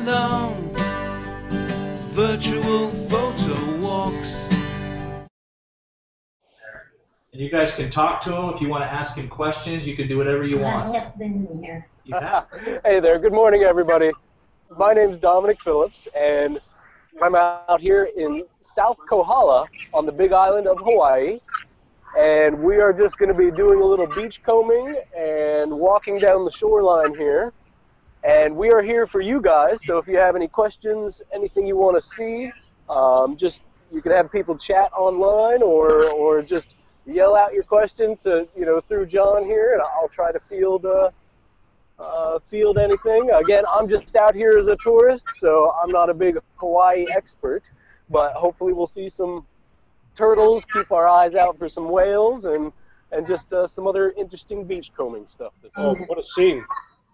and on virtual photo walks. And you guys can talk to him if you want to ask him questions. You can do whatever you want. I have been here. You have. Hey there, good morning everybody. My name's Dominic Phillips and I'm out here in South Kohala on the big island of Hawaii. And we are just going to be doing a little beach combing and walking down the shoreline here. And we are here for you guys, so if you have any questions, anything you want to see, just you can have people chat online or just yell out your questions to, through John here, and I'll try to field anything. Again, I'm just out here as a tourist, so I'm not a big Hawaii expert, but hopefully we'll see some turtles, keep our eyes out for some whales, and just some other interesting beach combing stuff. Oh, what a scene.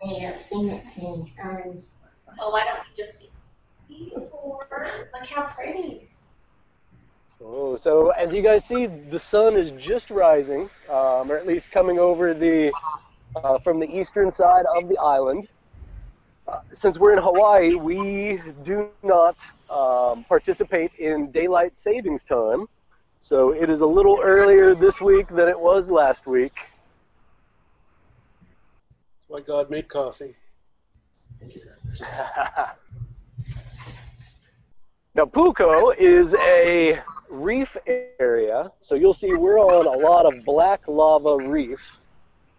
Yeah, I've seen it 10 times. Oh, why don't we just see? Beautiful. Look how pretty. Oh, so as you guys see, the sun is just rising, or at least coming over from the eastern side of the island. Since we're in Hawaii, we do not participate in daylight savings time, so it is a little earlier this week than it was last week. That's why God made coffee. Now, Puako is a reef area, so you'll see we're on a lot of black lava reef.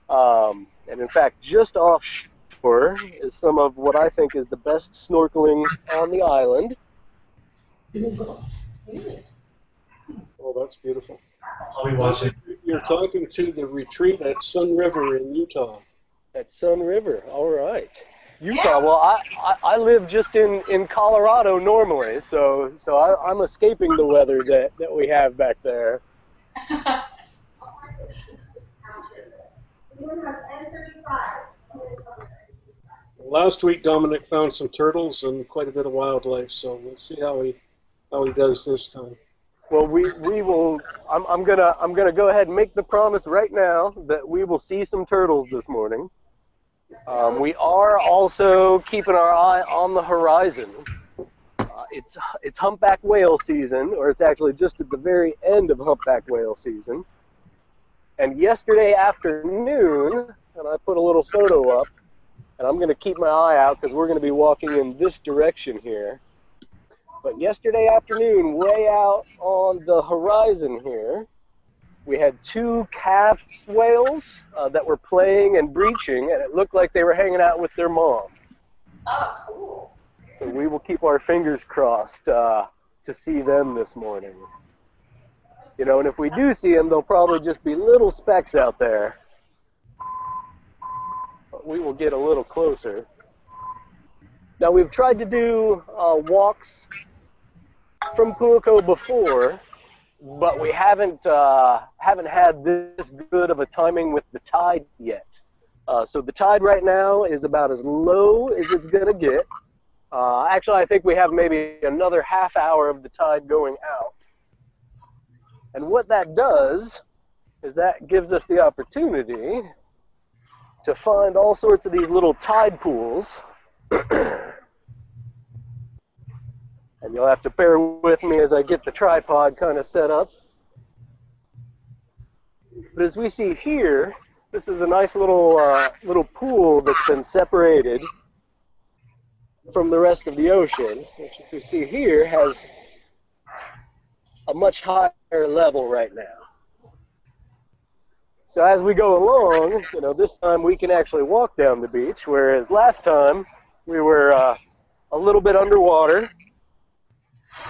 And in fact, just offshore is some of what I think is the best snorkeling on the island. Oh, that's beautiful. I'll be watching. You're talking to the retreat at Sun River in Utah. At Sun River, all right. Utah, well, I live just in Colorado normally, so I'm escaping the weather that we have back there. Last week, Dominic found some turtles and quite a bit of wildlife, so we'll see how he does this time. Well, we will. I'm gonna go ahead and make the promise right now that we will see some turtles this morning. We are also keeping our eye on the horizon. It's humpback whale season, or it's actually just at the very end of humpback whale season. And yesterday afternoon, and I put a little photo up, and I'm going to keep my eye out because we're going to be walking in this direction here. But yesterday afternoon, way out on the horizon here, we had two calf whales that were playing and breaching, and it looked like they were hanging out with their mom. Oh, cool. So we will keep our fingers crossed to see them this morning. And if we do see them, they'll probably just be little specks out there. But we will get a little closer. Now, we've tried to do walks from Puako before, but we haven't had this good of a timing with the tide yet. So the tide right now is about as low as it's going to get. Actually, I think we have maybe another half hour of the tide going out. And what that does is that gives us the opportunity to find all sorts of these little tide pools. And you'll have to bear with me as I get the tripod kind of set up. But as we see here, this is a nice little pool that's been separated from the rest of the ocean, which you can see here has a much higher level right now. So as we go along, this time we can actually walk down the beach, whereas last time we were a little bit underwater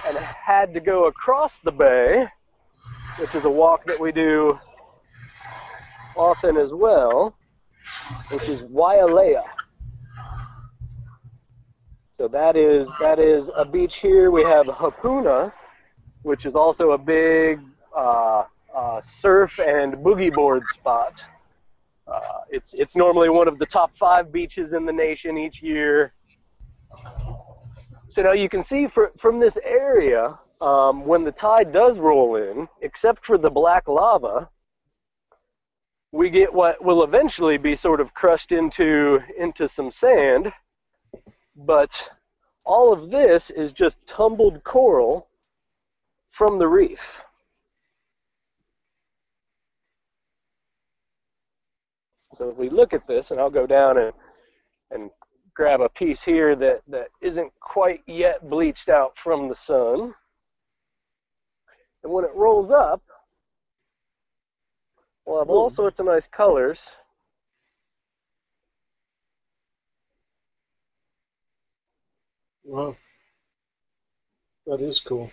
and had to go across the bay, which is a walk that we do often as well, which is Wailea. So that is a beach here. We have Hapuna, which is also a big surf and boogie board spot. It's normally one of the top 5 beaches in the nation each year. So now you can see from this area, when the tide does roll in, except for the black lava, we get what will eventually be sort of crushed into some sand. But all of this is just tumbled coral from the reef. So if we look at this, and I'll go down and grab a piece here that isn't quite yet bleached out from the sun. And when it rolls up, we'll have all sorts of nice colors. Wow. That is cool.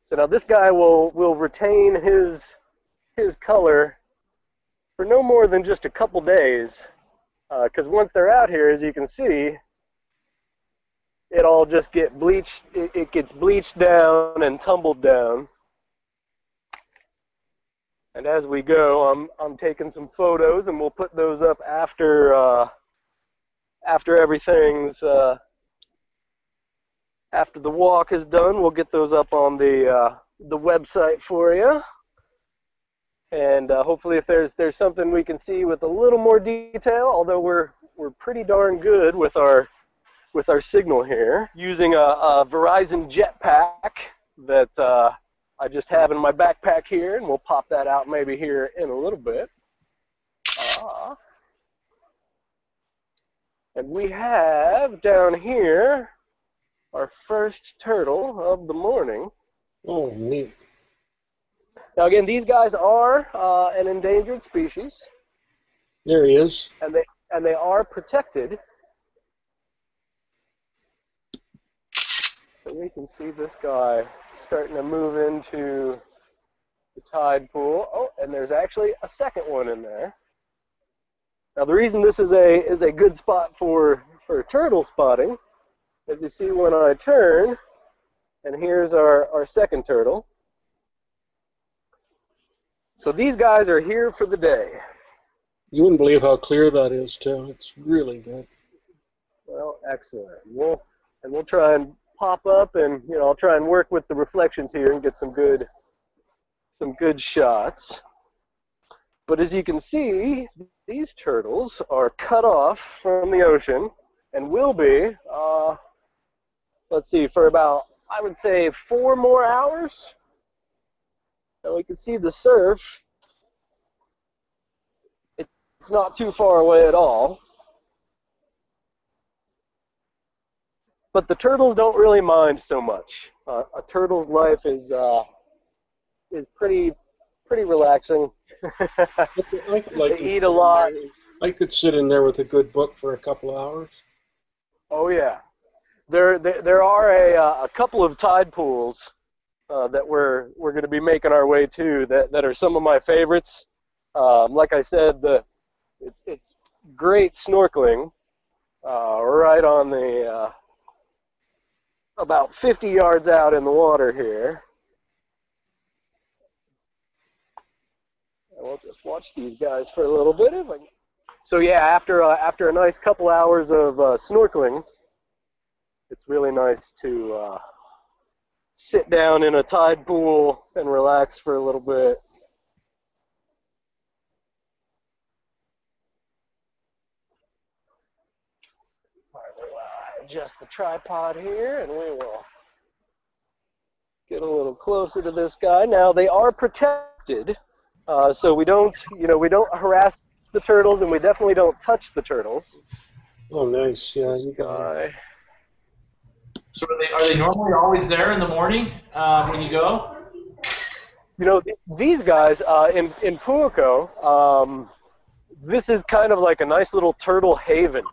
So now this guy will retain his color for no more than just a couple days, because once they're out here, as you can see, it all just get bleached. It gets bleached down and tumbled down. And as we go, I'm taking some photos, and we'll put those up after everything's after the walk is done. We'll get those up on the website for you. And hopefully, if there's something we can see with a little more detail, although we're pretty darn good with our signal here, using a Verizon jetpack that I just have in my backpack here, and we'll pop that out maybe here in a little bit. And we have down here our first turtle of the morning. Oh, neat. Now again, these guys are an endangered species. There he is. And they are protected. So we can see this guy starting to move into the tide pool. Oh, and there's actually a second one in there. Now the reason this is a good spot for turtle spotting, as you see when I turn, and here's our second turtle. So these guys are here for the day. You wouldn't believe how clear that is, too. It's really good. Well, excellent. We'll try and pop up, and I'll try and work with the reflections here and get some good shots. But as you can see, these turtles are cut off from the ocean and will be, let's see, for about, I would say, 4 more hours. And we can see the surf. It's not too far away at all. But the turtles don't really mind so much. A turtle's life is pretty relaxing. They eat a lot. I could sit in there with a good book for a couple hours. Oh yeah, there are a couple of tide pools that we're going to be making our way to that are some of my favorites. Like I said, it's great snorkeling right on the about 50 yards out in the water here. And we'll just watch these guys for a little bit. So yeah, after a nice couple hours of snorkeling, it's really nice to sit down in a tide pool and relax for a little bit. All right, we'll adjust the tripod here, and we will get a little closer to this guy. Now they are protected, so we don't harass the turtles, and we definitely don't touch the turtles. Oh, nice. Yeah. This guy. So are they normally always there in the morning when you go? These guys in Puako, this is kind of like a nice little turtle haven.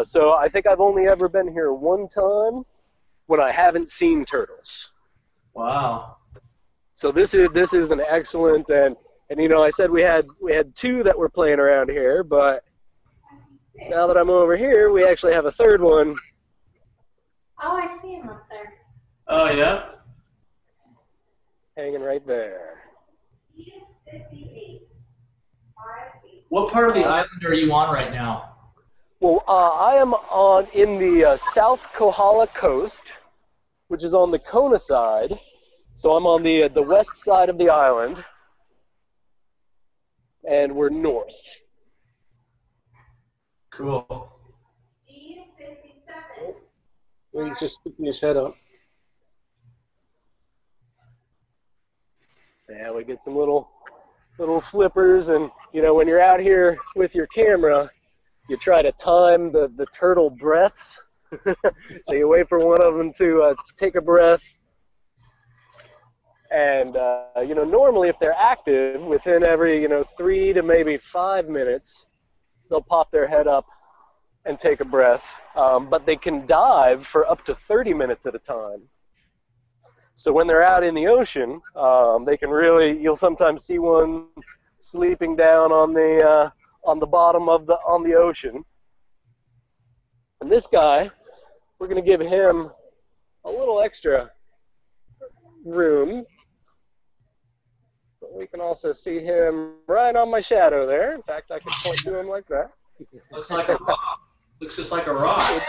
So I think I've only ever been here one time when I haven't seen turtles. Wow. So this is an excellent, and I said we had 2 that were playing around here, but now that I'm over here, we actually have a third one. Oh, I see him up there. Oh, yeah? Hanging right there. What part of the island are you on right now? Well, I am in the South Kohala coast, which is on the Kona side. So I'm on the west side of the island, and we're north. Cool. Well, he's just picking his head up. Yeah, we get some little flippers, and you know, when you're out here with your camera, you try to time the turtle breaths. So you wait for one of them to take a breath, and you know, normally if they're active, within every 3 to maybe 5 minutes, they'll pop their head up and take a breath. But they can dive for up to 30 minutes at a time. So when they're out in the ocean, they can really, you'll sometimes see one sleeping down on the bottom of the ocean. And this guy, we're going to give him a little extra room. But we can also see him right on my shadow there. In fact, I can point to him like that. Looks like a rock. Looks just like a rock.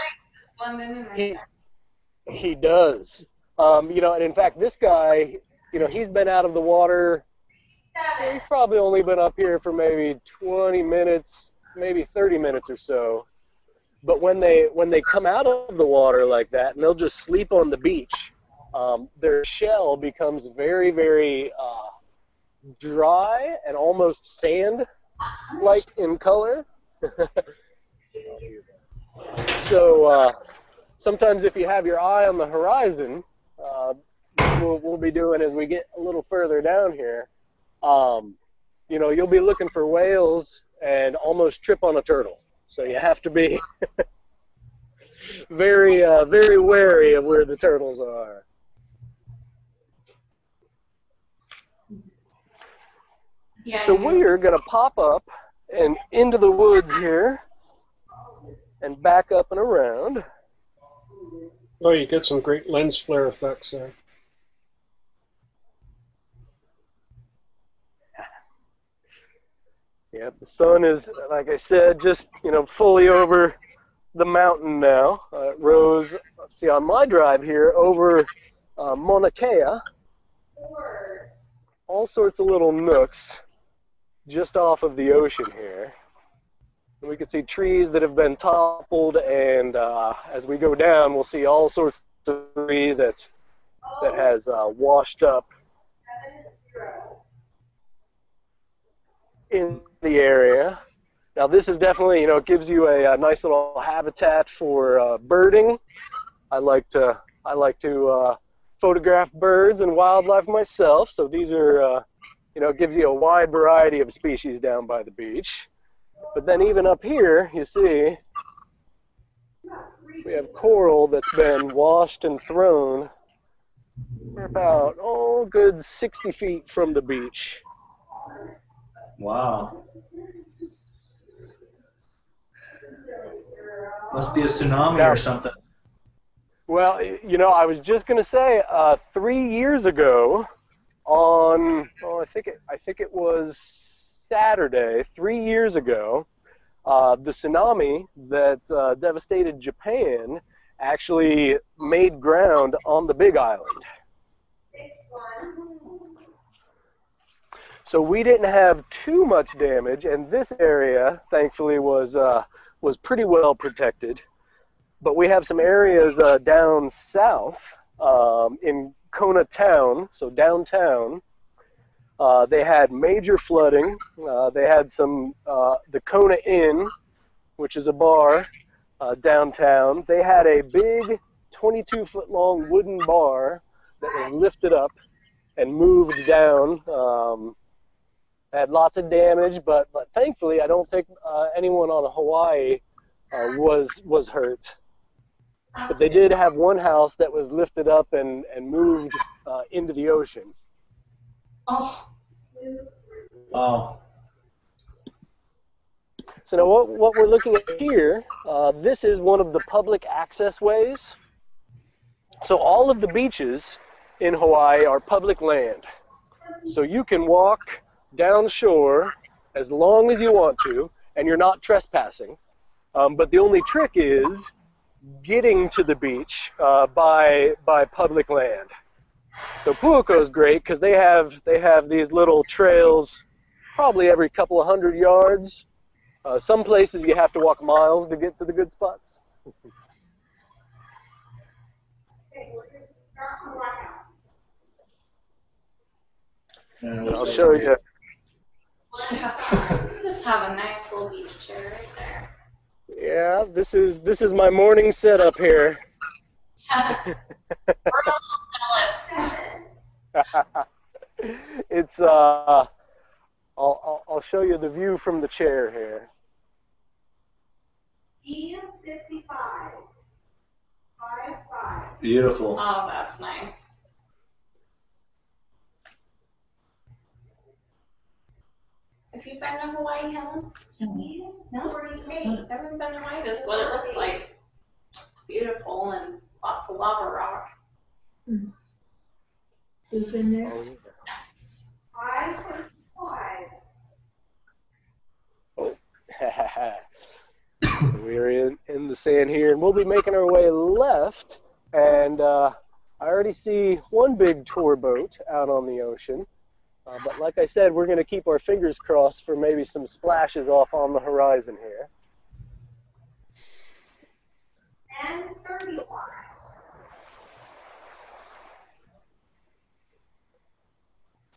He does. You know, and in fact, this guy, you know, he's been out of the water. He's probably only been up here for maybe 20 minutes, maybe 30 minutes or so. But when they come out of the water like that, and they'll just sleep on the beach, their shell becomes very, very dry and almost sand-like in color. So sometimes if you have your eye on the horizon, we'll be doing as we get a little further down here, you know, you'll be looking for whales and almost trip on a turtle. So you have to be very, very wary of where the turtles are. Yeah, So we are going to pop up and into the woods here and back up and around. Oh, you get some great lens flare effects there. Yeah, the sun is, like I said, just, you know, fully over the mountain now. It rose, let's see, on my drive here over Mauna Kea. All sorts of little nooks just off of the ocean here. And we can see trees that have been toppled, and as we go down, we'll see all sorts of debris that has washed up in the area. Now this is definitely, you know, it gives you a nice little habitat for birding. I like to photograph birds and wildlife myself, so these are, you know, it gives you a wide variety of species down by the beach. But then even up here, you see, we have coral that's been washed and thrown. We're about, good 60 feet from the beach. Wow. Must be a tsunami or something. Well, you know, I was just going to say, 3 years ago, on, I think it was Saturday, 3 years ago, the tsunami that devastated Japan actually made ground on the Big Island. So we didn't have too much damage, and this area, thankfully, was pretty well protected. But we have some areas down south in Kona town, so downtown. They had major flooding. They had some, the Kona Inn, which is a bar downtown. They had a big 22-foot-long wooden bar that was lifted up and moved down. Had lots of damage, but thankfully I don't think anyone on Hawaii was hurt. But they did have one house that was lifted up and moved into the ocean. Oh. Wow. So now what we're looking at here, this is one of the public access ways. So all of the beaches in Hawaii are public land. So you can walk down shore as long as you want to, and you're not trespassing. But the only trick is getting to the beach by public land. So Puako is great because they have these little trails probably every couple of 100 yards. Some places you have to walk miles to get to the good spots. I'll show you. Just have a nice little beach chair right there. Yeah, this is my morning setup here. We're a little jealous. It's I'll show you the view from the chair here. E55. 5-5. Beautiful. Oh, that's nice. Have you been to Hawaii, Helen? No, I've never been to Hawaii. This is what it looks like. Beautiful and lots of lava rock. Who's been there? 5-5. Oh. We're in the sand here, and we'll be making our way left. And I already see one big tour boat out on the ocean. But like I said, we're going to keep our fingers crossed for maybe some splashes off on the horizon here. And 35.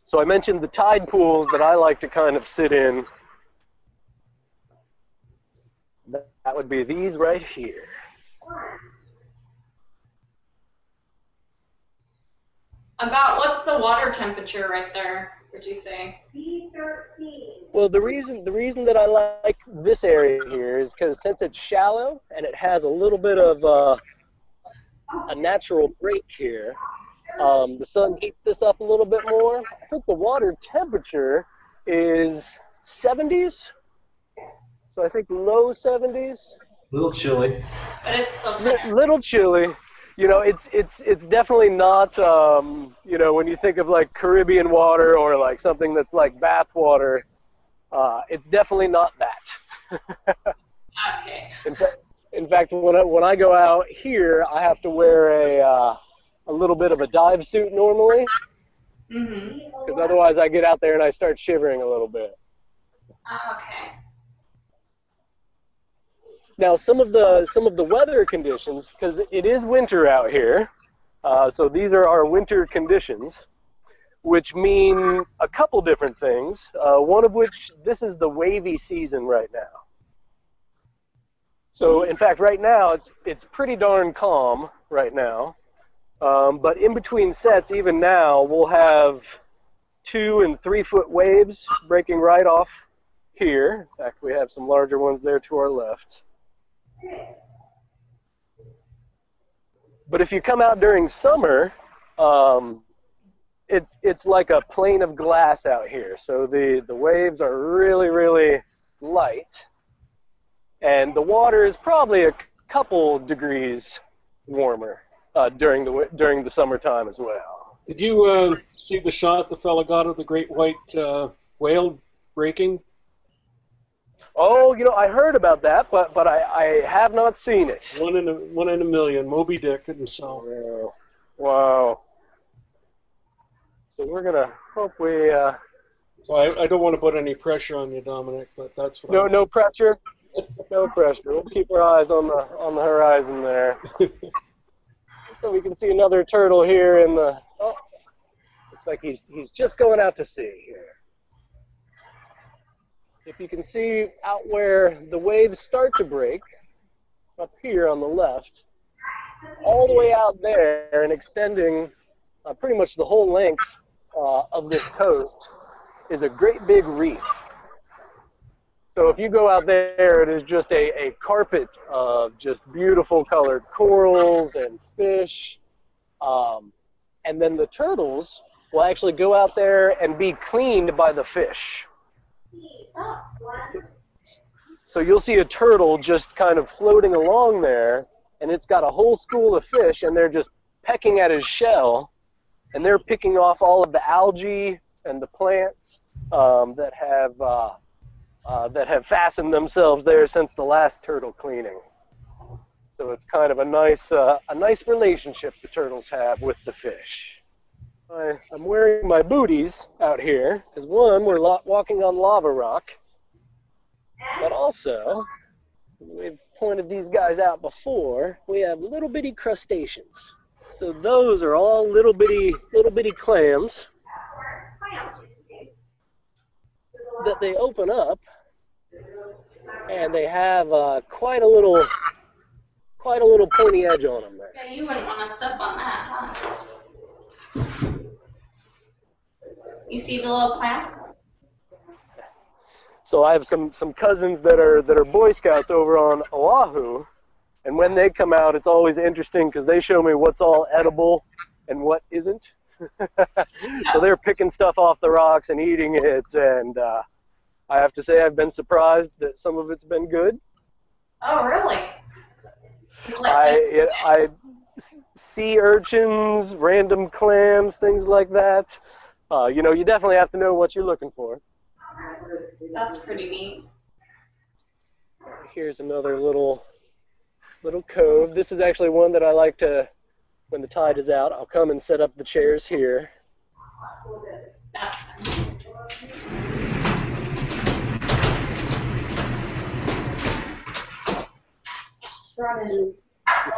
So I mentioned the tide pools that I like to kind of sit in. That would be these right here. About what's the water temperature right there, would you say? B13. Well, the reason that I like this area here is because since it's shallow and it has a little bit of a natural break here, the sun heats this up a little bit more. I think the water temperature is 70s. So I think low 70s. A little chilly. But it's still kind of... Little chilly. You know, it's definitely not, you know, when you think of like Caribbean water or like something that's like bath water, it's definitely not that. Okay. In fact, when I go out here, I have to wear a little bit of a dive suit normally, because otherwise I get out there and I start shivering a little bit. Okay. Now, some of the weather conditions, because it is winter out here, so these are our winter conditions, which mean a couple different things. One of which, this is the wavy season right now. So, in fact, right now it's pretty darn calm right now, but in between sets, even now, we'll have 2- and 3-foot waves breaking right off here. In fact, we have some larger ones there to our left. But if you come out during summer, it's like a plane of glass out here. So the waves are really, really light, and the water is probably a couple degrees warmer during the summertime as well. Did you see the shot the fella got of the great white whale breaking? Oh, you know, I heard about that, but I have not seen it. One in a million, Moby Dick himself. Wow. So we're gonna hope we. So I don't want to put any pressure on you, Dominic, but that's what. No pressure. No pressure. We'll keep our eyes on the horizon there. So we can see another turtle here in the. Oh, looks like he's just going out to sea here. If you can see out where the waves start to break, up here on the left, all the way out there and extending pretty much the whole length of this coast is a great big reef. So if you go out there, it is just a carpet of just beautiful colored corals and fish. And then the turtles will actually go out there and be cleaned by the fish. So you'll see a turtle just kind of floating along there, and it's got a whole school of fish, and they're just pecking at his shell, and they're picking off all of the algae and the plants that have fastened themselves there since the last turtle cleaning. So it's kind of a nice relationship the turtles have with the fish. I'm wearing my booties out here, as one, we're walking on lava rock, but also, we've pointed these guys out before, we have little bitty crustaceans. So those are all little bitty clams. that they open up, and they have quite a little pointy edge on them there. Yeah, you wouldn't want to step on that, huh? You see the little clamp? So I have some cousins that are Boy Scouts over on Oahu, and when they come out, it's always interesting because they show me what's all edible and what isn't. So they're picking stuff off the rocks and eating it, and I have to say I've been surprised that some of it's been good. Oh, really? Sea urchins, random clams, things like that. You know, you definitely have to know what you're looking for. That's pretty neat. Here's another little cove. This is actually one that I like to, when the tide is out, I'll come and set up the chairs here. That's fun. You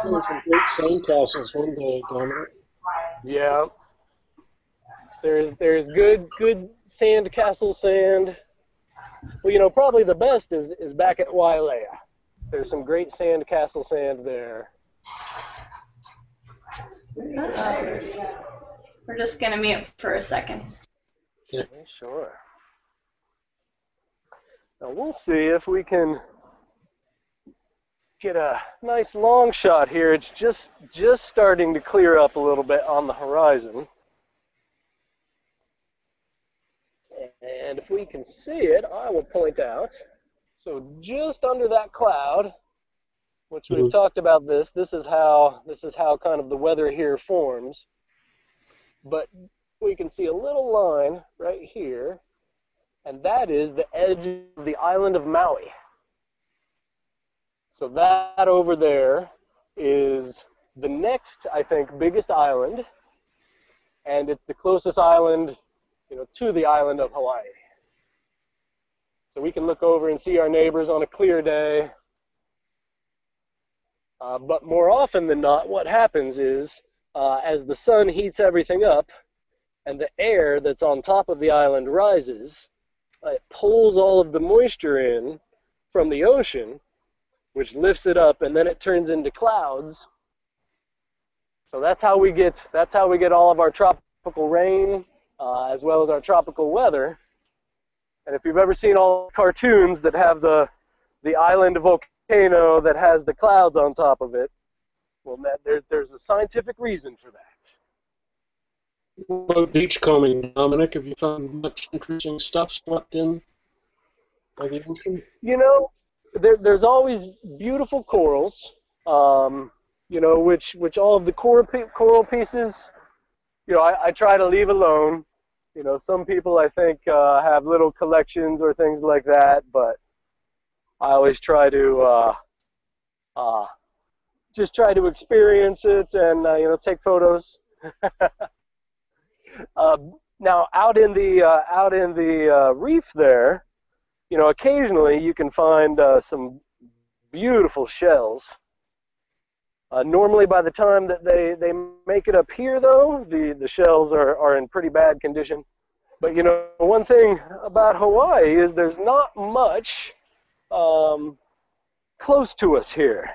found some great sandcastles one day, Dominic. Yeah. There's good sand castle sand. Well, you know, probably the best is back at Wailea. There's some great sand castle sand there. We're just gonna mute for a second. Yeah. Sure. Now we'll see if we can get a nice long shot here. It's just starting to clear up a little bit on the horizon. And if we can see it, I will point out. So just under that cloud, which we've talked about this is how kind of the weather here forms. But we can see a little line right here, and that is the edge of the island of Maui. So that over there is the next, I think, biggest island, and it's the closest island, you know, to the island of Hawaii. So we can look over and see our neighbors on a clear day. But more often than not, what happens is, as the sun heats everything up and the air that's on top of the island rises, it pulls all of the moisture in from the ocean, which lifts it up, and then it turns into clouds. So that's how we get all of our tropical rain, as well as our tropical weather. And if you've ever seen all the cartoons that have the island volcano that has the clouds on top of it, well, there's a scientific reason for that. What about beachcombing, Dominic? Have you found much interesting stuff swept in by the ocean? You know, there's always beautiful corals, you know, which all of the coral pieces, you know, I try to leave alone. You know, some people I think have little collections or things like that, but I always try to just try to experience it and you know, take photos. Now out in the reef there, you know, occasionally you can find some beautiful shells. Normally by the time that they make it up here, though, the shells are in pretty bad condition. But, you know, one thing about Hawaii is there's not much close to us here.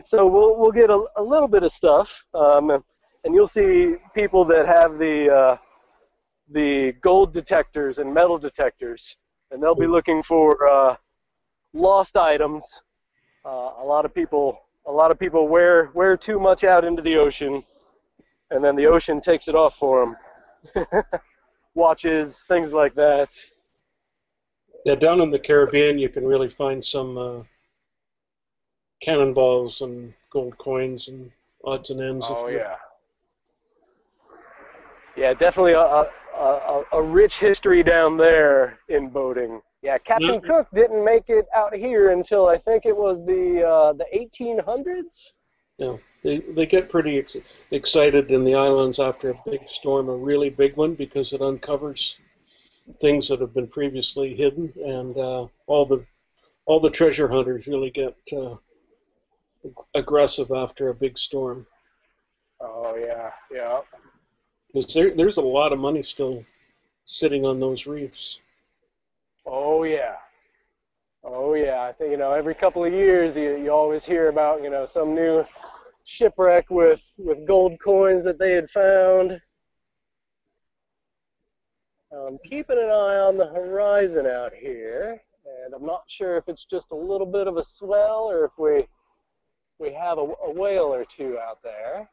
So we'll get a little bit of stuff, and you'll see people that have the gold detectors and metal detectors, and they'll be looking for lost items. A lot of people wear too much out into the ocean, and then the ocean takes it off for them. Watches, things like that. Yeah, down in the Caribbean, you can really find some cannonballs and gold coins and odds and ends. Oh yeah. Yeah, definitely a rich history down there in boating. Yeah, Captain Cook didn't make it out here until I think it was the 1800s. Yeah, they get pretty excited in the islands after a big storm, a really big one, because it uncovers things that have been previously hidden, and all the treasure hunters really get aggressive after a big storm. Oh yeah, yeah. Because there's a lot of money still sitting on those reefs. Oh yeah. Oh yeah. I think, every couple of years you always hear about, some new shipwreck with gold coins that they had found. I'm keeping an eye on the horizon out here, and I'm not sure if it's just a little bit of a swell or if we have a whale or two out there.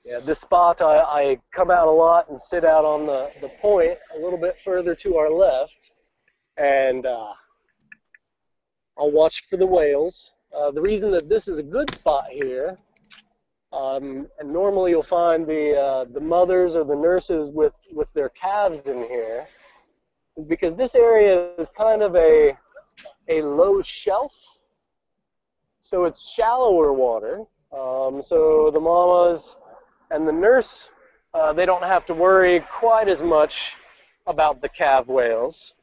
Yeah, this spot I come out a lot and sit out on the point a little bit further to our left, and I'll watch for the whales. The reason that this is a good spot here, and normally you'll find the mothers or the nurses with their calves in here, is because this area is kind of a low shelf, so it's shallower water. So the mamas and the nurse, they don't have to worry quite as much about the calf whales.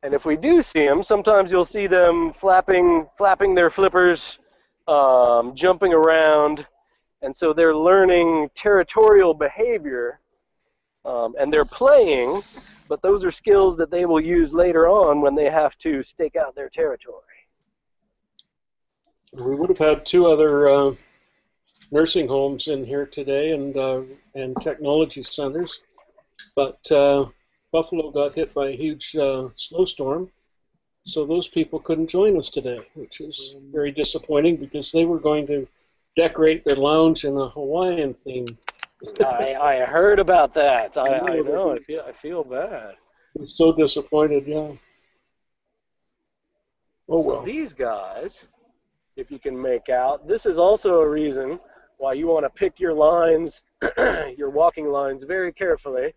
And if we do see them, sometimes you'll see them flapping their flippers, jumping around, and so they're learning territorial behavior, and they're playing, but those are skills that they will use later on when they have to stake out their territory. We would have had two other nursing homes in here today and technology centers, but Buffalo got hit by a huge snowstorm, so those people couldn't join us today, which is very disappointing because they were going to decorate their lounge in a Hawaiian theme. I heard about that. I know. I feel bad. I'm so disappointed. Yeah. Oh so well. These guys, if you can make out, this is also a reason why you want to pick your lines, your walking lines, very carefully.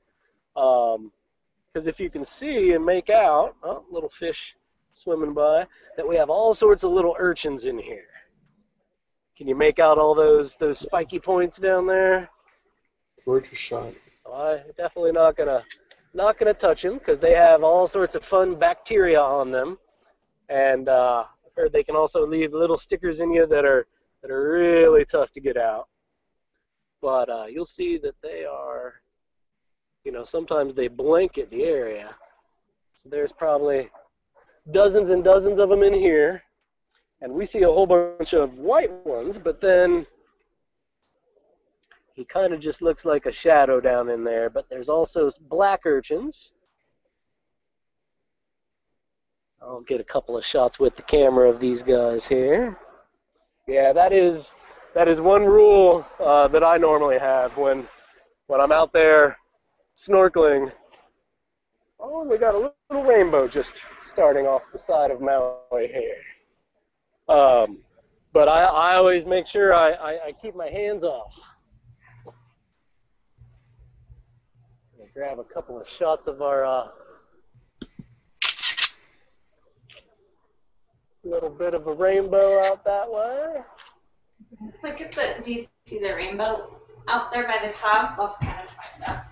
Because if you can see and make out, oh, little fish swimming by, that we have all sorts of little urchins in here. Can you make out all those spiky points down there? Gorgeous shot. So I definitely not gonna touch them because they have all sorts of fun bacteria on them, and I've heard they can also leave little stickers in you that are really tough to get out. But you'll see that they are, sometimes they blanket the area. So there's probably dozens and dozens of them in here, and we see a whole bunch of white ones, but then he kind of just looks like a shadow down in there. But there's also black urchins. I'll get a couple of shots with the camera of these guys here. Yeah, that is one rule that I normally have when I'm out there snorkeling. Oh, we got a little rainbow just starting off the side of Maui here. But I always make sure I keep my hands off. I'll grab a couple of shots of our little bit of a rainbow out that way. Look at do you see the rainbow out there by the clouds? I'll kind of slide that.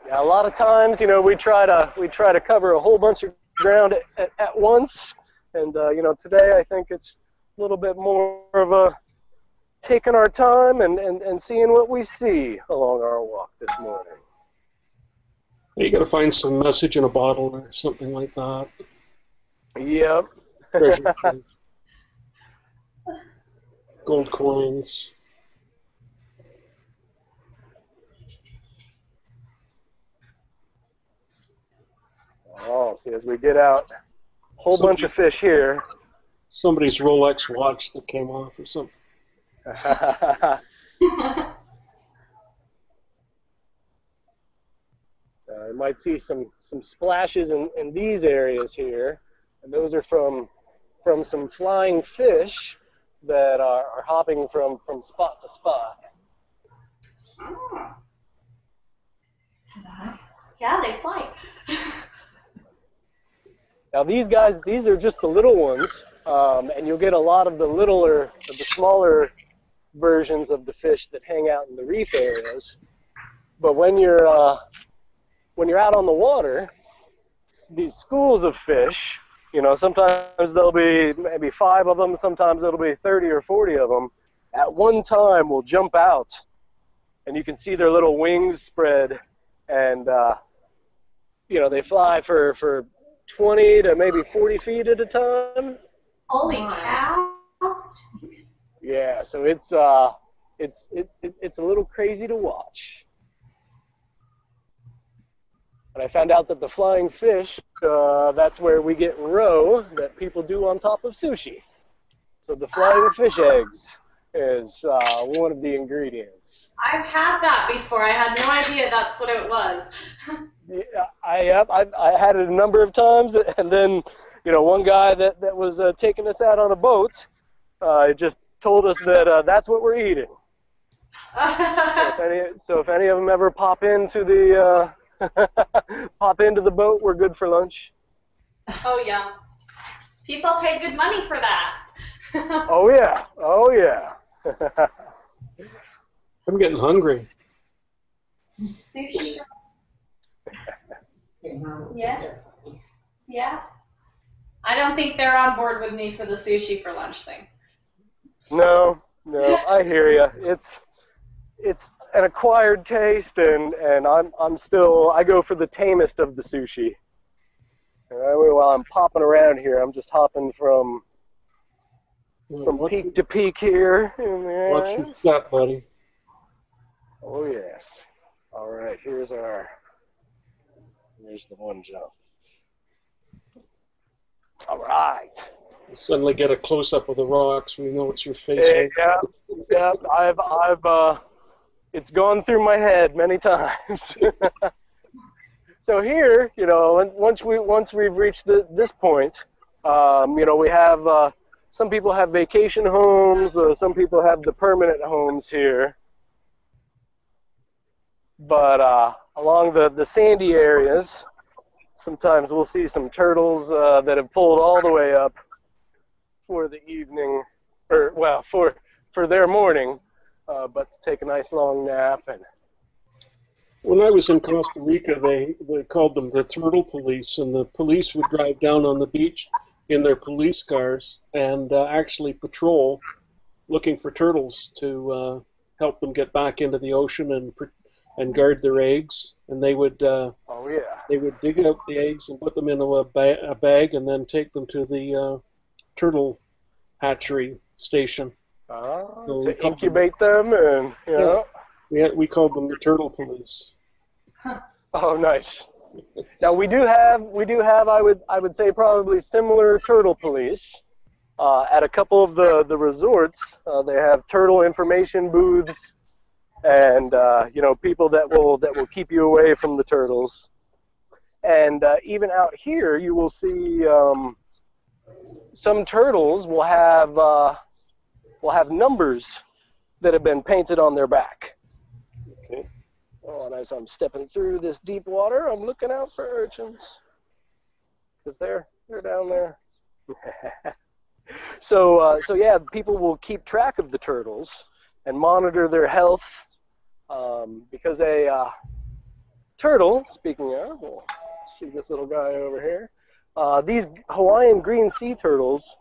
Yeah, a lot of times, we try to cover a whole bunch of ground at once, and today I think it's a little bit more of a taking our time and seeing what we see along our walk this morning. You got to find some message in a bottle or something like that. Yep. Treasure chest. Gold coins. Oh, see, as we get out, a whole bunch of fish here. Somebody's Rolex watch that came off or something. You might see some splashes in these areas here, and those are from some flying fish that are hopping from spot to spot. Oh. Yeah, they fly. Now these guys, these are just the little ones, and you'll get a lot of the smaller versions of the fish that hang out in the reef areas. But when you're out on the water, these schools of fish, sometimes there'll be maybe 5 of them, sometimes it'll be 30 or 40 of them, at one time will jump out, and you can see their little wings spread, and they fly for 20 to maybe 40 feet at a time. Holy cow! Yeah, so it's a little crazy to watch. And I found out that the flying fish, that's where we get roe that people do on top of sushi. So the flying fish eggs is one of the ingredients. I've had that before. I had no idea that's what it was. Yeah, I had it a number of times, and then one guy that was taking us out on a boat just told us that that's what we're eating. So if any of them ever pop into the boat, we're good for lunch. Oh yeah, people pay good money for that. Oh yeah, oh yeah. I'm getting hungry. Sushi. Yeah. Yeah. I don't think they're on board with me for the sushi for lunch thing. No, I hear you. It's an acquired taste, and I go for the tamest of the sushi. While I'm popping around here, I'm just hopping from peak to peak here. Watch your step, buddy. Oh yes. All right, here's the one jump. All right. Suddenly get a close up of the rocks. We know it's your face. Yeah. I've it's gone through my head many times. So here, once we've reached this point, we have some people have vacation homes, some people have the permanent homes here. But along the sandy areas, sometimes we'll see some turtles that have pulled all the way up for the evening, for their morning, but to take a nice long nap. And when I was in Costa Rica, they called them the turtle police, and the police would drive down on the beach in their police cars and actually patrol, looking for turtles to help them get back into the ocean and guard their eggs. And they would they would dig out the eggs and put them into a bag and then take them to the turtle hatchery station. So to incubate them, and we called them the turtle police. Oh, nice. Now we do have I would say probably similar turtle police at a couple of the resorts. They have turtle information booths, and people that will keep you away from the turtles. And even out here, you will see some turtles will have numbers that have been painted on their back. Okay. Oh, and as I'm stepping through this deep water, I'm looking out for urchins, because they're down there. So yeah, people will keep track of the turtles and monitor their health, because a turtle, speaking of, we'll see this little guy over here. These Hawaiian green sea turtles,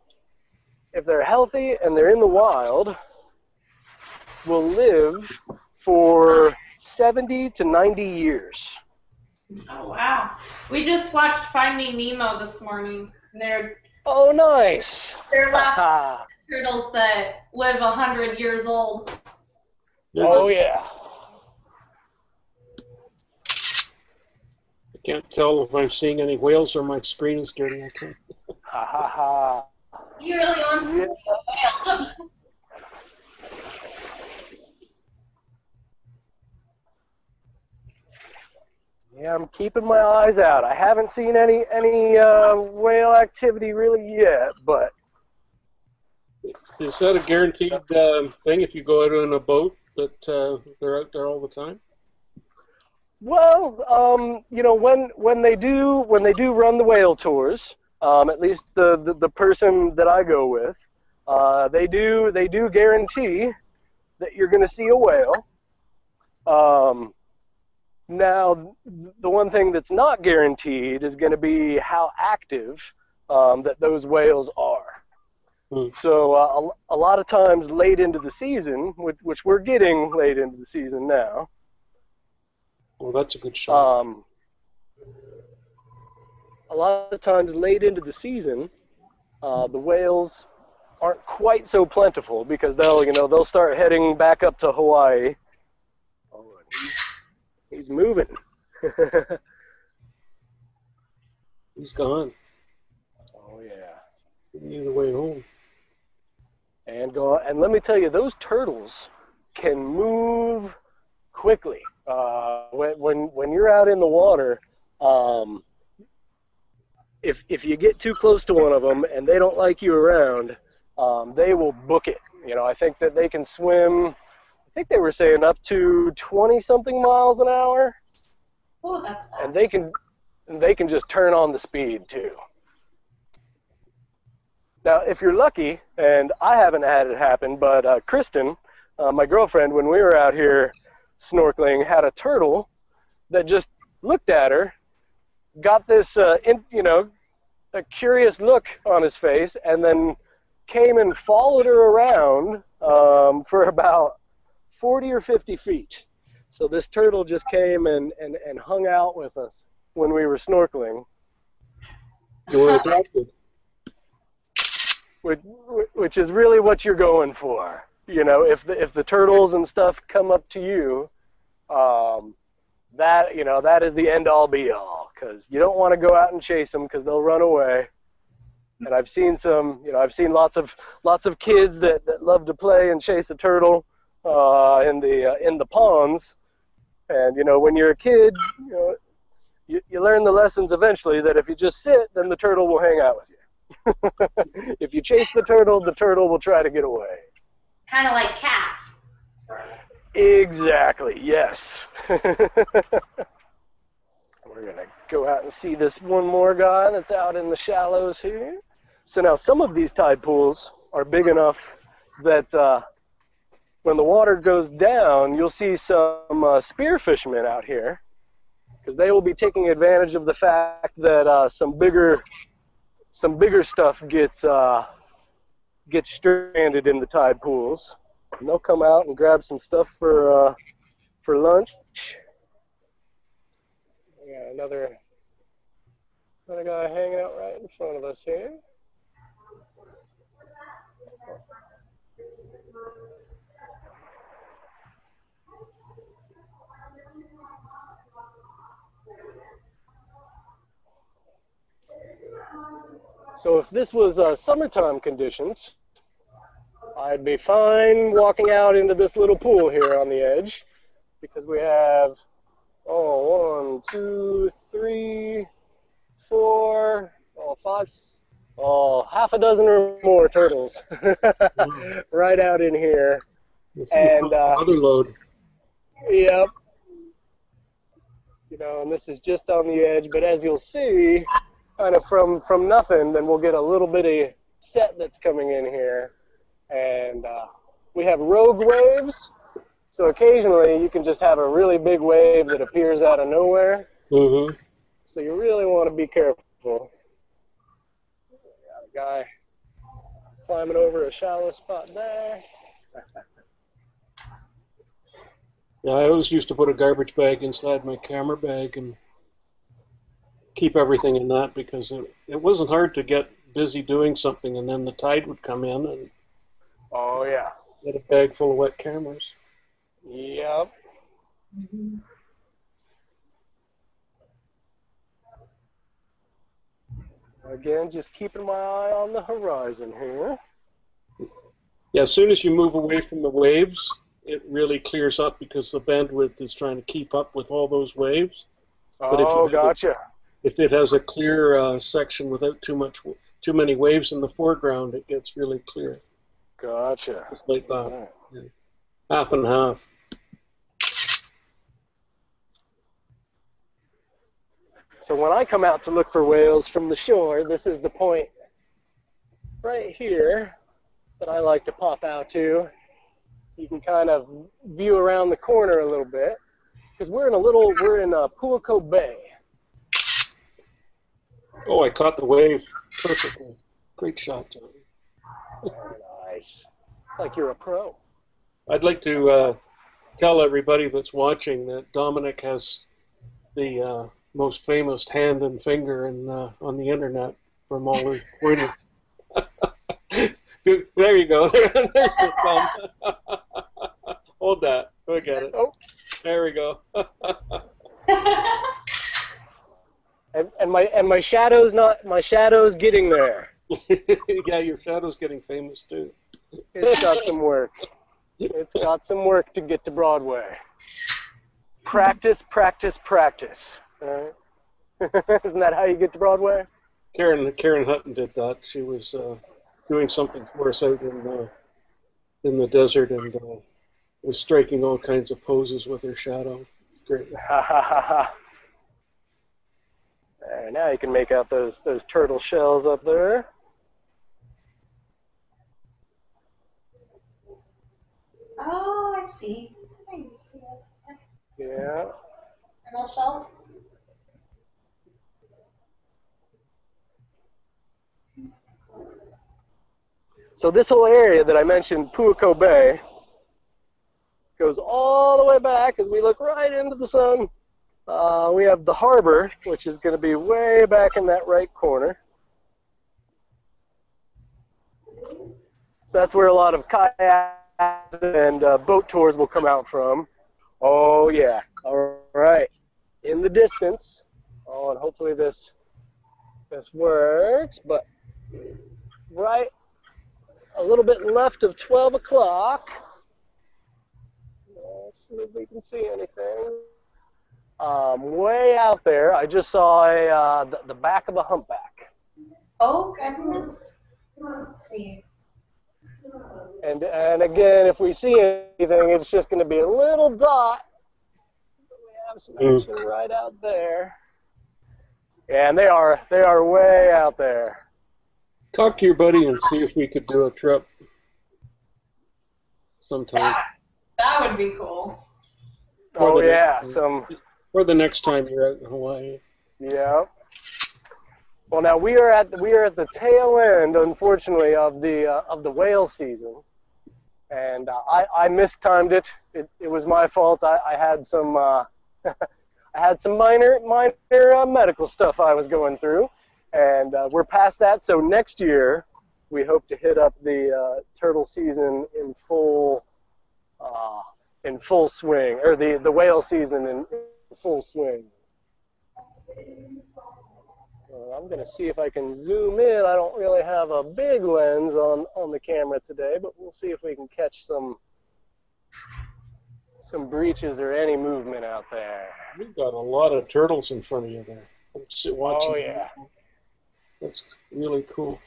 if they're healthy and they're in the wild, will live for 70 to 90 years. Oh, wow. We just watched Finding Nemo this morning. Oh, nice. They're left turtles that live 100 years old. Oh, yeah. I can't tell if I'm seeing any whales or my screen is dirty. I can't. Ha ha ha. He really wants to see a whale. Yeah, I'm keeping my eyes out. I haven't seen any whale activity really yet, but Is that a guaranteed thing if you go out on a boat that they're out there all the time? well, when they do run the whale tours, at least the person that I go with, they do guarantee that you're going to see a whale. Now, the one thing that's not guaranteed is going to be how active that those whales are. So a lot of times late into the season, which we're getting late into the season now. Well, that's a good shot. A lot of times late into the season, the whales aren't quite so plentiful because they'll start heading back up to Hawaii. Oh, he's moving. He's gone. Oh yeah. Either way home. And let me tell you, those turtles can move quickly. When you're out in the water, if you get too close to one of them and they don't like you around, they will book it. I think that they can swim. I think they were saying up to 20-something miles an hour. Oh, that's fast. And they can just turn on the speed too. Now, if you're lucky, and I haven't had it happen, but Kristen, my girlfriend, when we were out here snorkeling, had a turtle that just looked at her, got this, a curious look on his face, and then came and followed her around for about 40 or 50 feet. So this turtle just came and hung out with us when we were snorkeling. You were attracted. Which is really what you're going for. If the turtles and stuff come up to you, that is the end all be all, because you don't want to go out and chase them because they'll run away. And I've seen lots of kids that love to play and chase a turtle in the ponds. And when you're a kid, you learn the lessons eventually that if you just sit, then the turtle will hang out with you. If you chase the turtle will try to get away. Kind of like cats. Exactly, yes. We're going to go out and see this one more guy that's out in the shallows here. So now some of these tide pools are big enough that when the water goes down, you'll see some spear fishermen out here, because they will be taking advantage of the fact that some bigger stuff gets stranded in the tide pools, and they'll come out and grab some stuff for lunch. We got another guy hanging out right in front of us here. So if this was summertime conditions, I'd be fine walking out into this little pool here on the edge, because we have, 1, 2, 3, 4, 5, half a dozen or more turtles right out in here. And other load. Yep. And this is just on the edge, but as you'll see, kind of from nothing, then we'll get a little bitty set that's coming in here. And we have rogue waves, so occasionally you can just have a really big wave that appears out of nowhere. Mm-hmm. So you really want to be careful. Got a guy climbing over a shallow spot there. Yeah, I always used to put a garbage bag inside my camera bag and keep everything in that, because it wasn't hard to get busy doing something, and then the tide would come in and oh yeah, get a bag full of wet cameras. Yep. Again, just keeping my eye on the horizon here. Yeah, as soon as you move away from the waves, it really clears up, because the bandwidth is trying to keep up with all those waves. But Gotcha. If it has a clear section without too many waves in the foreground, it gets really clear. Gotcha. Just like that. Yeah. Half and half. So when I come out to look for whales from the shore, this is the point right here that I like to pop out to. You can kind of view around the corner a little bit, because we're in Puako Bay. Oh, I caught the wave perfectly. Great shot, John. nice. It's like you're a pro. I'd like to tell everybody that's watching that Dominic has the most famous hand and finger on the internet from all the recordings. There you go. There's the thumb. Hold that. Look at it. Oh, there we go. and my shadow's getting there. Yeah, your shadow's getting famous too. It's got some work. It's got some work to get to Broadway. Practice, practice, practice. All right. Isn't that how you get to Broadway? Karen Hutton did that. She was doing something for us out in the desert and was striking all kinds of poses with her shadow. It's great. There, now you can make out those turtle shells up there. Oh, I see. I can see those. Yeah. Turtle shells. So this whole area that I mentioned, Puako Bay, goes all the way back as we look right into the sun. We have the harbor, which is going to be way back in that right corner. So that's where a lot of kayaks and boat tours will come out from. Oh yeah, all right. In the distance. Oh, and hopefully this works, but right a little bit left of 12 o'clock. Let's see if we can see anything. Way out there, I just saw the back of a humpback. Oh, goodness. Let's see. And again, if we see anything, it's just going to be a little dot. We have some action right out there. Yeah, and they are way out there. Talk to your buddy and see if we could do a trip sometime. That would be cool. Oh yeah, or the next time you're out in Hawaii. Yeah. Well, now we are at the tail end, unfortunately, of the whale season, and I mistimed it. It was my fault. I had some I had some minor medical stuff I was going through, and we're past that. So next year we hope to hit up the turtle season in full swing, or the whale season in full swing. I'm going to see if I can zoom in. I don't really have a big lens on the camera today, but we'll see if we can catch some breaches or any movement out there. You've got a lot of turtles in front of you there. Watching. Oh, yeah. That's really cool.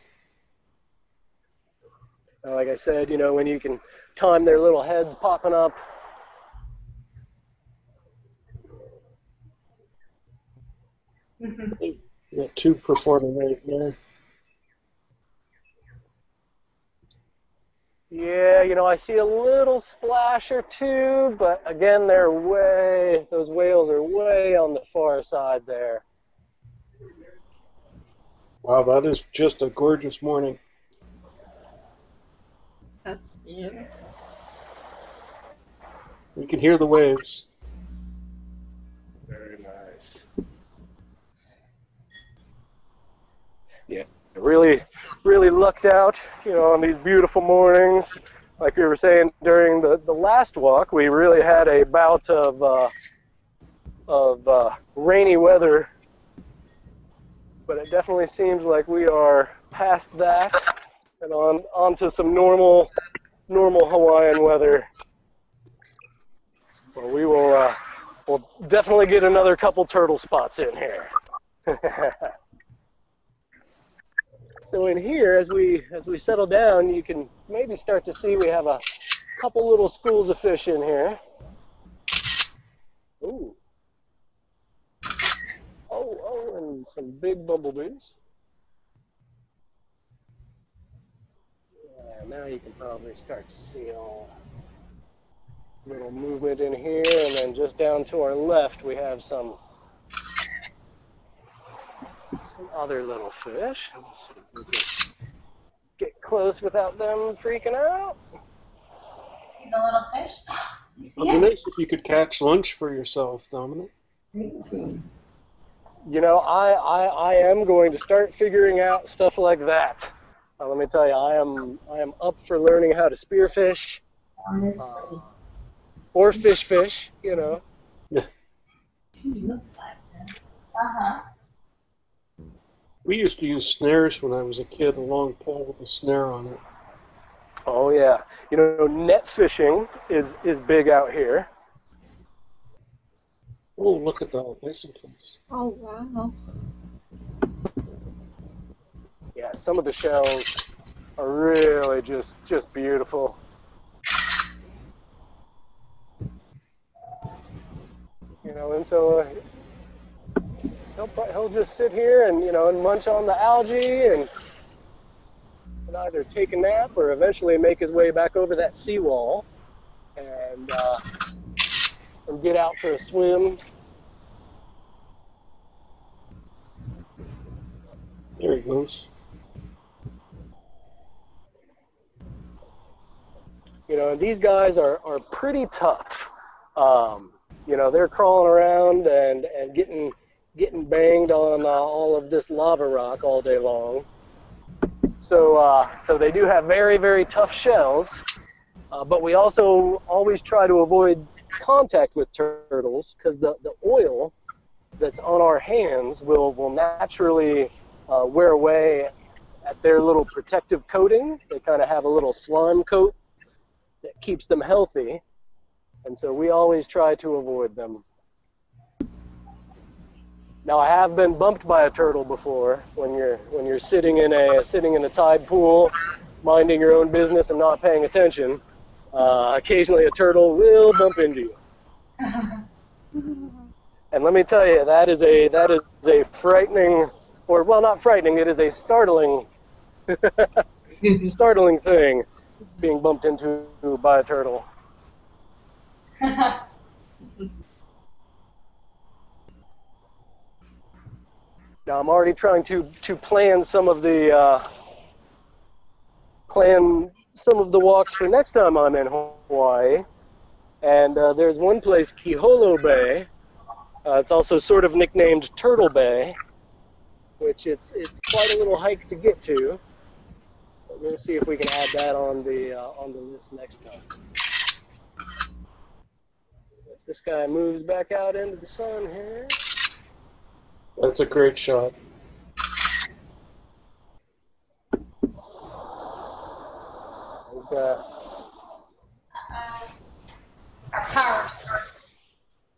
Like I said, you know, when you can time their little heads popping up. You got two performing right there. Yeah, you know, I see a little splash or two, but again, those whales are way on the far side there. Wow, that is just a gorgeous morning. That's beautiful. We can hear the waves. Very nice. Yeah, really lucked out, you know, on these beautiful mornings. Like we were saying during the last walk, we really had a bout of rainy weather, but it definitely seems like we are past that and on to some normal Hawaiian weather. Well, we'll definitely get another couple turtle spots in here. So in here, as we settle down, you can maybe start to see we have a couple little schools of fish in here. Ooh. Oh, and some big bumblebees. Yeah, now you can probably start to see all little movement in here, and then just down to our left, we have some other little fish. Let's see if we can get close without them freaking out. See the little fish? You see It'd be it? nice if you could catch lunch for yourself, Dominic. You know, I am going to start figuring out stuff like that. Let me tell you, I am up for learning how to spearfish, On this way. or fish, you know. She looks like that. Uh-huh. We used to use snares when I was a kid, a long pole with a snare on it. Oh yeah, you know, net fishing is big out here. Oh, look at that. Nice and close. Oh, wow. Yeah, some of the shells are really just beautiful. You know, and so he'll just sit here and, you know, and munch on the algae and either take a nap or eventually make his way back over that seawall and get out for a swim. There he goes. You know, these guys are pretty tough. You know, they're crawling around and getting banged on all of this lava rock all day long. So they do have very, very tough shells. But we also always try to avoid contact with turtles because the oil that's on our hands will naturally wear away at their little protective coating. They kind of have a little slime coat that keeps them healthy, and so we always try to avoid them. Now, I have been bumped by a turtle before when you're sitting in a tide pool, minding your own business and not paying attention. Occasionally, a turtle will bump into you. And let me tell you, that is a frightening, or well, not frightening. It is a startling thing, being bumped into by a turtle. Now I'm already trying to plan some of the walks for next time I'm in Hawaii. And there's one place, Kohala Bay. It's also sort of nicknamed Turtle Bay, which it's quite a little hike to get to. But we'll see if we can add that on the list next time. If this guy moves back out into the sun here. That's a great shot. He's got Our power source.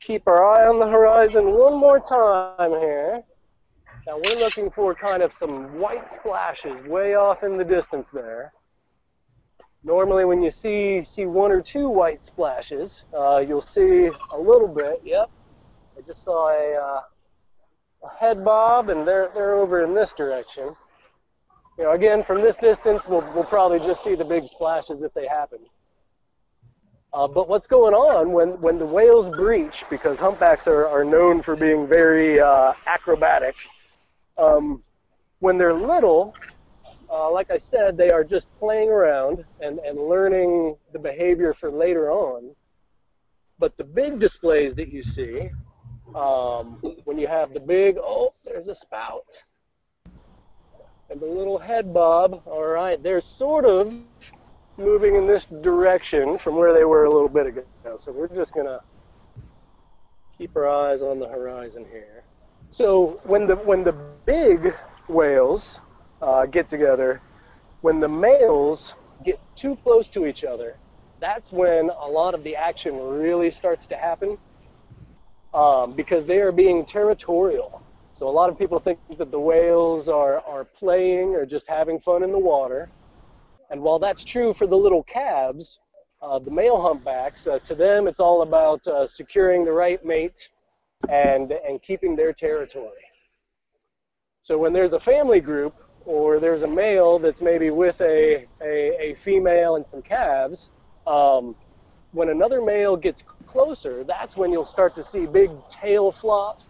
keep our eye on the horizon one more time here. Now we're looking for kind of some white splashes way off in the distance there. Normally when you see one or two white splashes, you'll see a little bit. Yep, I just saw a head bob, and they're over in this direction. You know, again, from this distance, we'll probably just see the big splashes if they happen. But what's going on when the whales breach, because humpbacks are known for being very acrobatic, when they're little, like I said, they are just playing around and learning the behavior for later on. But the big displays that you see, when you have the big, oh, there's a spout, and the little head bob, all right, they're sort of moving in this direction from where they were a little bit ago. So we're just going to keep our eyes on the horizon here. So when the big whales get together, when the males get too close to each other, that's when a lot of the action really starts to happen. Because they are being territorial. So a lot of people think that the whales are playing or just having fun in the water. And while that's true for the little calves, the male humpbacks, to them it's all about securing the right mate and keeping their territory. So when there's a family group, or there's a male that's maybe with a female and some calves, when another male gets closer, that's when you'll start to see big tail flops,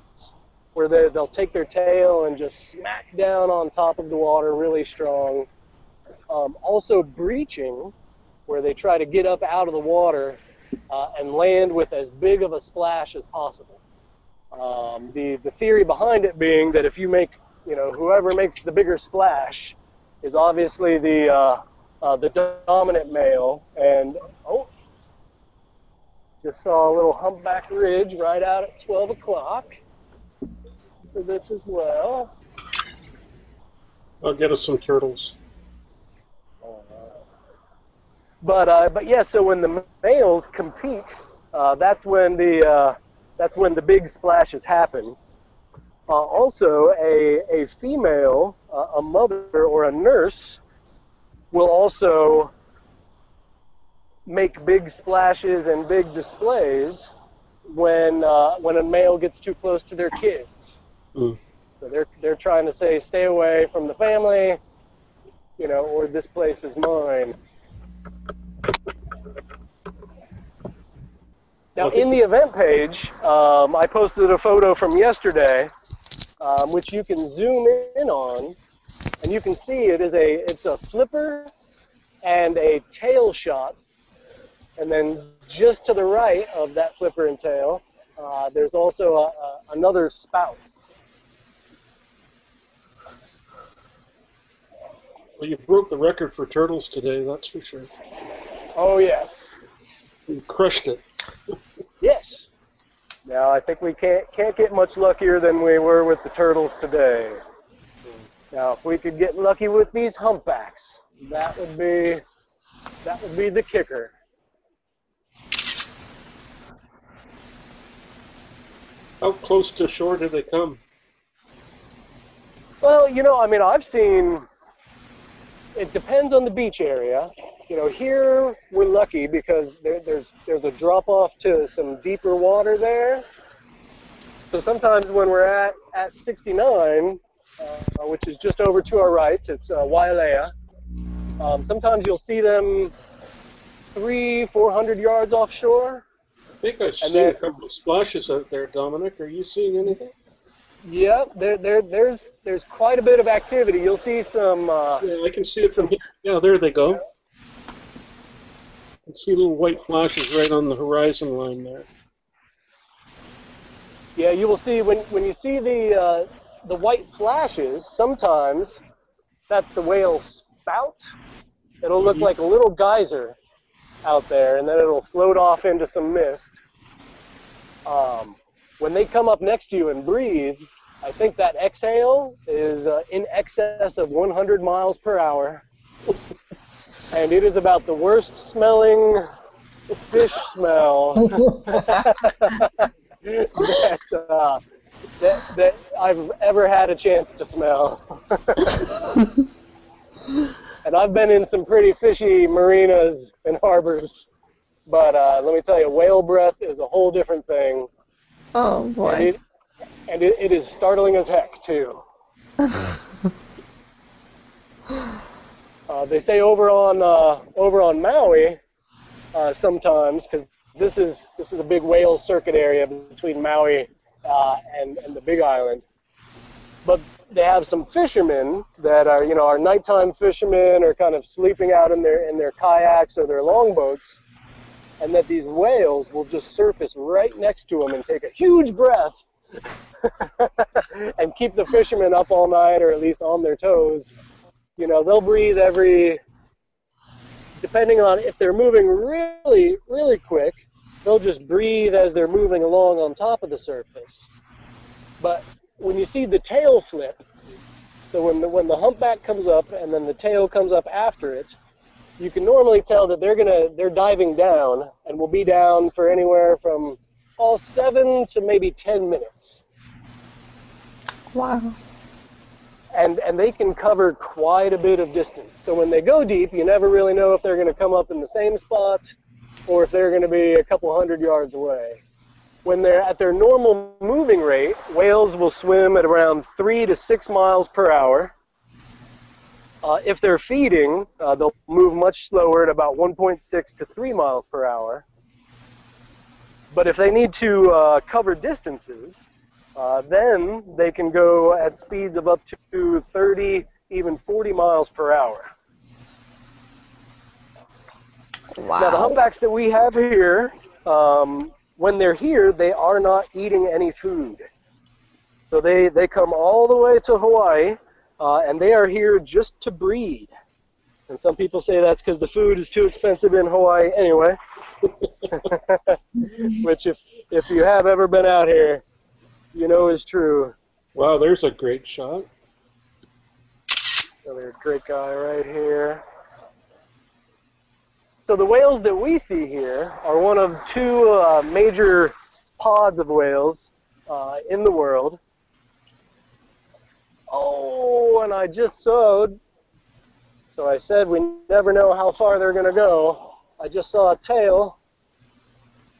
where they'll take their tail and just smack down on top of the water really strong. Also breaching, where they try to get up out of the water and land with as big of a splash as possible. The theory behind it being that if you make, whoever makes the bigger splash is obviously the dominant male. And just saw a little humpback ridge right out at 12 o'clock for this as well. I'll get us some turtles. But yeah, so when the males compete, that's when the big splashes happen. Also, a female, a mother or a nurse, will also make big splashes and big displays when a male gets too close to their kids. Mm. So they're trying to say, stay away from the family, or this place is mine. Now, in the event page, I posted a photo from yesterday, which you can zoom in on, and you can see it's a flipper and a tail shot, and then just to the right of that flipper and tail, there's also another spout. Well, you broke the record for turtles today, that's for sure. Oh, yes. You crushed it. Yes. Now, I think we can't get much luckier than we were with the turtles today. Now, if we could get lucky with these humpbacks, that would be the kicker. How close to shore do they come? Well, I've seen, it depends on the beach area. Here we're lucky because there's a drop off to some deeper water there. So sometimes when we're at 69, which is just over to our right, it's Wailea. Sometimes you'll see them 300-400 yards offshore. I think I've seen a couple of splashes out there, Dominic. Are you seeing anything? Yeah, there's quite a bit of activity. You'll see some. Yeah, I can see it from here. Yeah, there they go. I can see little white flashes right on the horizon line there. Yeah, you will see when you see the white flashes. Sometimes that's the whale spout. It'll look like a little geyser out there, and then it'll float off into some mist. When they come up next to you and breathe, I think that exhale is in excess of 100 miles per hour. And it is about the worst smelling fish smell that I've ever had a chance to smell. And I've been in some pretty fishy marinas and harbors, but let me tell you, whale breath is a whole different thing. Oh boy. And it is startling as heck too. They say over on Maui sometimes, because this is a big whale circuit area between Maui and the Big Island. But they have some fishermen that are nighttime fishermen, or kind of sleeping out in their kayaks or their longboats, and that these whales will just surface right next to them and take a huge breath and keep the fishermen up all night, or at least on their toes. They'll breathe depending on if they're moving really, really quick, they'll just breathe as they're moving along on top of the surface. But when you see the tail flip, so when the humpback comes up and then the tail comes up after it, you can normally tell that they're diving down, and will be down for anywhere from 7 to maybe 10 minutes. Wow. And they can cover quite a bit of distance. So when they go deep, you never really know if they're going to come up in the same spot or if they're going to be a couple hundred yards away. When they're at their normal moving rate, whales will swim at around 3 to 6 miles per hour. If they're feeding, they'll move much slower at about 1.6 to 3 miles per hour. But if they need to cover distances, then they can go at speeds of up to 30, even 40 miles per hour. Wow. Now, the humpbacks that we have here, when they're here, they are not eating any food. So they come all the way to Hawaii, and they are here just to breed. And some people say that's because the food is too expensive in Hawaii anyway. Which, if you have ever been out here, you know is true. Wow, there's a great shot. Another great guy right here. So the whales that we see here are one of two major pods of whales in the world. Oh, and I just sewed. So I said we never know how far they're going to go. I just saw a tail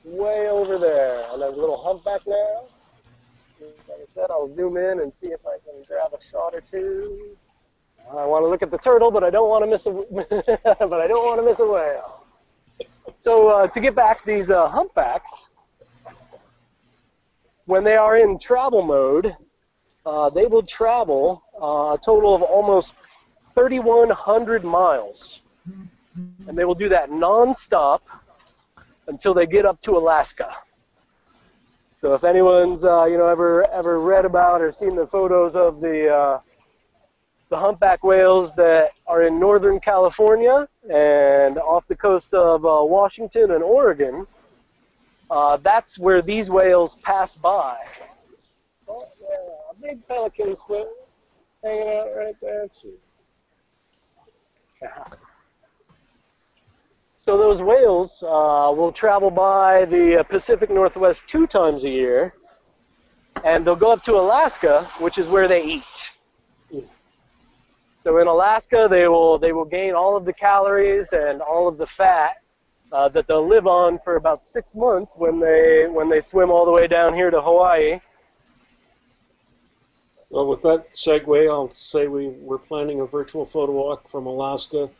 way over there. And there's a little humpback now. Like I said, I'll zoom in and see if I can grab a shot or two. I want to look at the turtle, but I don't want to miss a whale. So to get back, these humpbacks, when they are in travel mode, they will travel a total of almost 3,100 miles, and they will do that non-stop until they get up to Alaska. So if anyone's ever read about or seen the photos of the humpback whales that are in Northern California and off the coast of Washington and Oregon, that's where these whales pass by. Oh, yeah, a big pelican swim hanging out right there too. So those whales will travel by the Pacific Northwest 2 times a year, and they'll go up to Alaska, which is where they eat. So in Alaska, they will gain all of the calories and all of the fat that they'll live on for about 6 months when they swim all the way down here to Hawaii. Well, with that segue, I'll say we're planning a virtual photo walk from Alaska,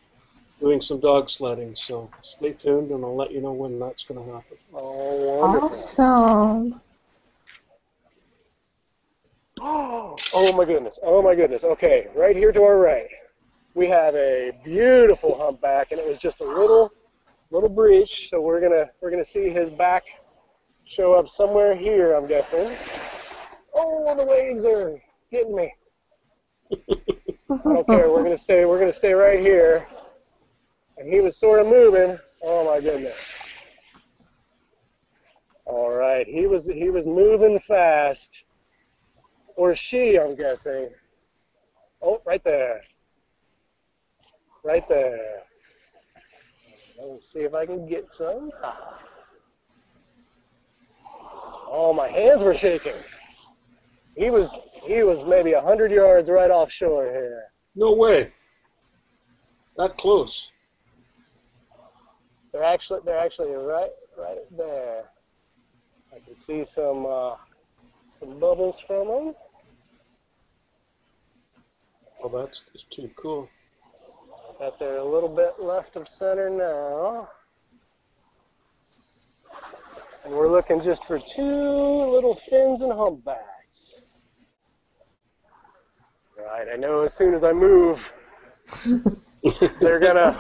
doing some dog sledding. So stay tuned, and I'll let you know when that's going to happen. Oh, wonderful. Awesome. Oh my goodness, oh my goodness. Okay, right here to our right, we have a beautiful humpback, and it was just a little breach, so we're gonna see his back show up somewhere here, I'm guessing. Oh, the waves are hitting me. I don't care, we're gonna stay right here. And he was sort of moving. Oh my goodness. All right, he was moving fast. Or she, I'm guessing. Oh, right there. Right there. Let's see if I can get some. Oh, my hands were shaking. He was maybe 100 yards right offshore here. No way. That close. They're actually right there. I can see some bubbles from them. Oh, that's just too cool. Got there a little bit left of center now. And we're looking just for 2 little fins and humpbacks. Right, I know as soon as I move, they're gonna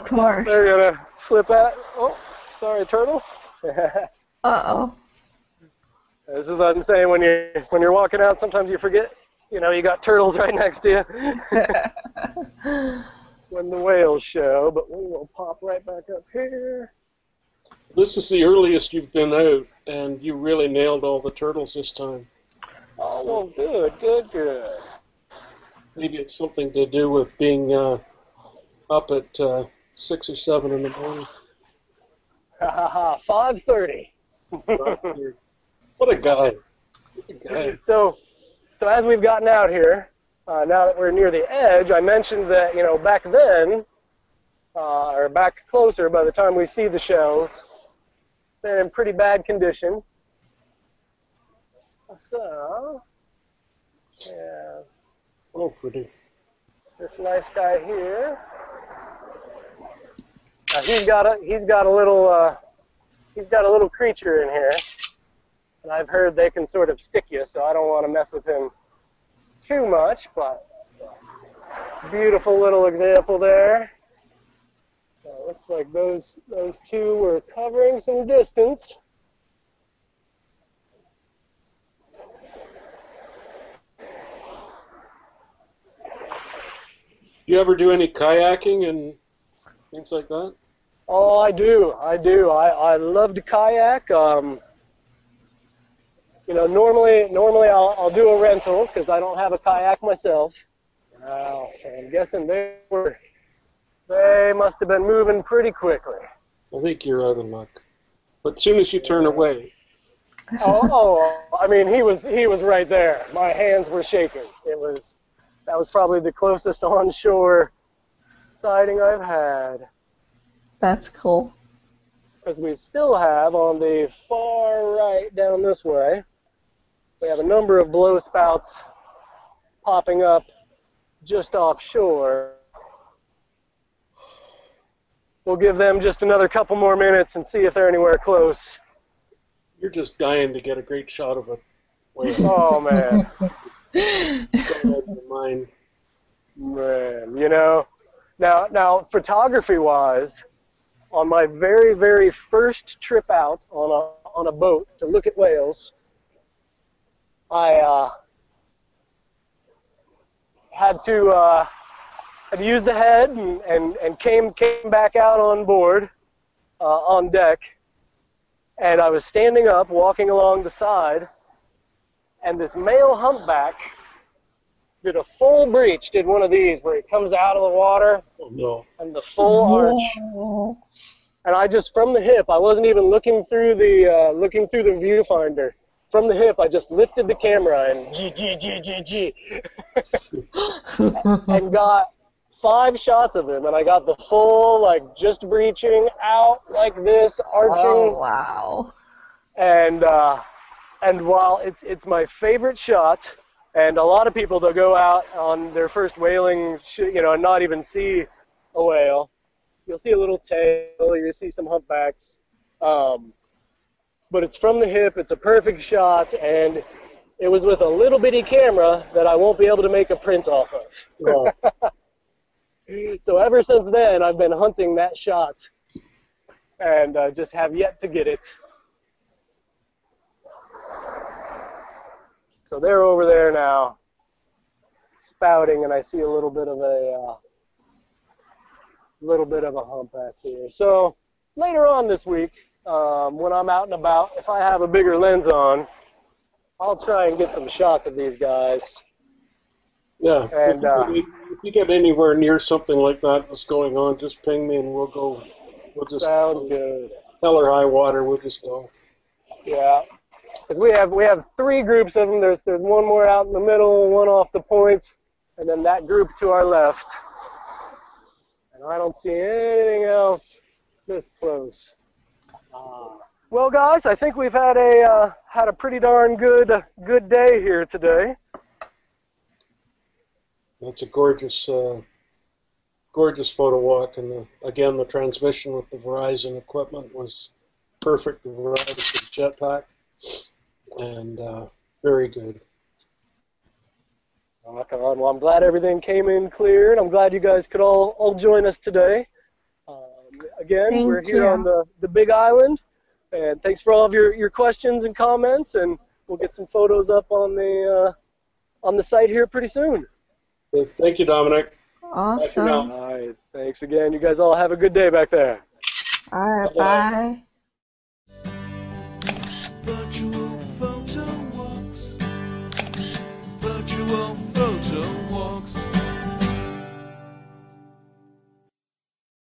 flip out. Oh, sorry, turtle. Uh-oh. This is what I'm saying, when you're walking out, sometimes you forget, you got turtles right next to you when the whales show, but we will pop right back up here. This is the earliest you've been out, and you really nailed all the turtles this time. Oh, well, good, good, good. Maybe it's something to do with being up at 6 or 7 in the morning. Ha ha ha, 5:30. What a guy. So as we've gotten out here, now that we're near the edge, I mentioned that, back then, or back closer, by the time we see the shells, they're in pretty bad condition. So, yeah. Oh, pretty. This nice guy here. He's got a little creature in here. And I've heard they can sort of stick you, so I don't want to mess with him too much, but it's a beautiful little example there. Looks like those two were covering some distance. You ever do any kayaking and things like that? Oh, I do. I love to kayak. You know, normally I'll do a rental because I don't have a kayak myself. Wow, so I'm guessing they must have been moving pretty quickly. I think you're out of luck. But as soon as you turn away. I mean, he was right there. My hands were shaking. That was probably the closest onshore sighting I've had. That's cool. Because we still have on the far right down this way, we have a number of blow spouts popping up just offshore. We'll give them just another couple more minutes and see if they're anywhere close. You're just dying to get a great shot of it. Oh, man. Mine. Man, you know. Now photography-wise, on my very, very first trip out on a boat to look at whales, I had to use the head and came back out on board on deck, and I was standing up walking along the side, and this male humpback did a full breach, did one of these where he comes out of the water and the full arch. Oh. And I just, from the hip, I wasn't even looking through the viewfinder. From the hip, I just lifted the camera and and got 5 shots of him, and I got the full, like, just breaching out like this, arching. Oh, wow. And while it's my favorite shot, and a lot of people, they'll go out on their first whaling, you know, and not even see a whale. You'll see a little tail, you'll see some humpbacks. But it's from the hip, it's a perfect shot, and it was with a little bitty camera that I won't be able to make a print off of. Oh. So ever since then, I've been hunting that shot, and just have yet to get it. So they're over there now, spouting, and I see a little bit of a humpback here. So later on this week, when I'm out and about, if I have a bigger lens on, I'll try and get some shots of these guys. Yeah, and if you get anywhere near something like that that's going on, just ping me and we'll go. We'll just sounds good. Hell or high water, we'll just go. Yeah, because we have 3 groups of them. There's one more out in the middle, one off the point, and then that group to our left. And I don't see anything else this close. Well, guys, I think we've had a pretty darn good day here today. That's a gorgeous photo walk, and again, the transmission with the Verizon equipment was perfect. The Verizon jetpack, and very good. Well, I'm glad everything came in clear, and I'm glad you guys could all join us today. Again, we're here on the Big Island, and thanks for all of your questions and comments, and we'll get some photos up on the site here pretty soon. Thank you, Dominic. Awesome. All right, thanks again. You guys all have a good day back there. All right, bye. Virtual photo walks, virtual